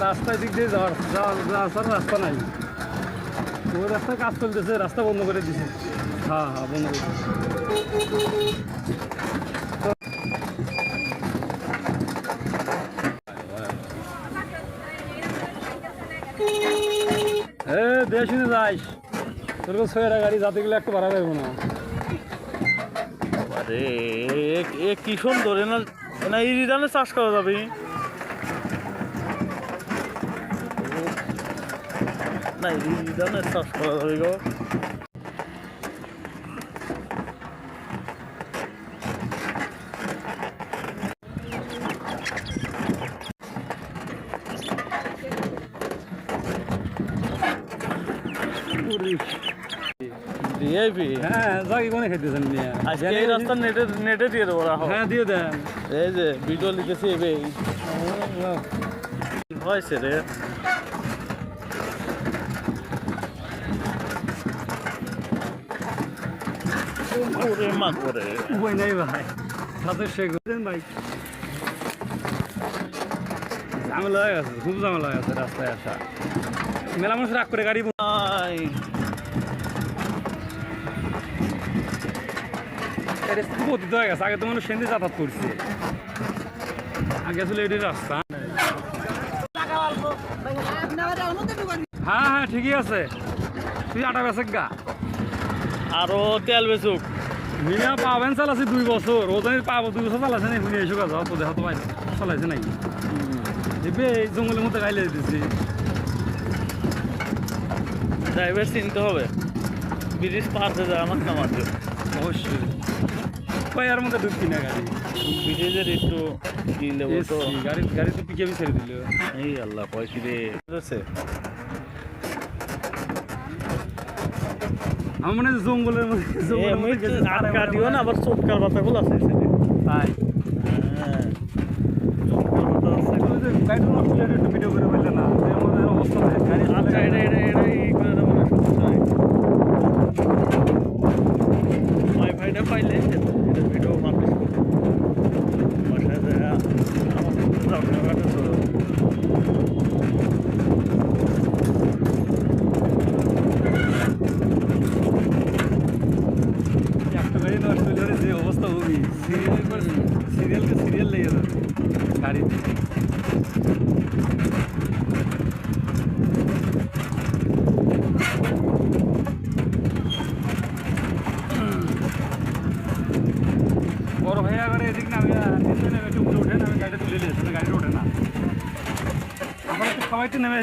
রাস্তায় দিক দিয়ে যাওয়ার রাস্তা নাই, ওই রাস্তায় কাজ চলতেছে, রাস্তা বন্ধ করে দিছে। হ্যাঁ হ্যাঁ, বন্ধ করে দেশ নিয়ে যাইস, তোর ছয়ের গাড়ি যাতে গেলে একটু ভাড়া দেবো না। আরে এ কি সুন্দর, না এই ধানে চাষ করা যাবে। না এই ধানের চাষ করা যাবে গো। হ্যাঁ, যাকে কোনে খাইতেছেন আজকে এই রাস্তা নেটে দিয়ে দেবো। হ্যাঁ, দিয়ে দেন। এই যে ভিডিও লিখেছি হয়েছে রে। মা করে ওই নাই ভাই, সাথে শেখ দেন ভাই। ঝামেলা হয়ে গেছে, খুব ঝামেলা হয়ে গেছে রাস্তায় আসা। মেলা মানুষ রাগ করে গাড়ি নাই। পতিত হয়ে গেছে। আগে তো মানুষ সেন্দি যাতায়াত করছে, আগে আসলে এটি রাস্তা। হ্যাঁ হ্যাঁ, ঠিকই আছে। তুই আটা বেচেক গা, আরো তেল বেচুক। মিনা পাবেন চালাছি 2 বছর, ওজনের পাবো 2 বছর চালাছে না। শুনে এসে কাজ তো দেখা তো পাই চালাইছে নাকি। এবে এই জঙ্গলের মধ্যে গাইলে দিতেছি। ড্রাইভার চিনতে হবে, ব্রিজ পার হয়ে যায় আমার নামার জন্য। অবশ্যই কয়ার মধ্যে ঢুকি না গাড়ি, ব্রিজের একটু কি নেবো তো। গাড়ি তো পিকে ছেড়ে দিল। এই আল্লাহ পয়সা রে। আমার মনে হয় জঙ্গলের মধ্যে আটকা দিও না, আবার চটকার পাতাগুলো আছে তাই। হ্যাঁ, চটকার পাতা আছে। গাড়ি নষ্ট হলে একটু ভিডিও করে বললে না, আমাদের অবস্থা গাড়ি আচ্ছা, এটা এই করে দেবো না, সমস্যা নাই। ওয়াইফাইটা পাইলে এটা ভিডিও পাবলিশ করবো। বাসায় যায় আমাদের রান্নাঘাটে চলো। একটা গাড়ি নষ্ট হলে যে অবস্থা হবে, সিরিয়াল লেগে যাবে গাড়িতে। বড় ভাইয়া করে এদিক নামে একটু উপরে ওঠেন, আমি গাড়িটা তুলে নিয়েছি, গাড়িটা ওঠে না। আমার একটু সবাই তো নেমে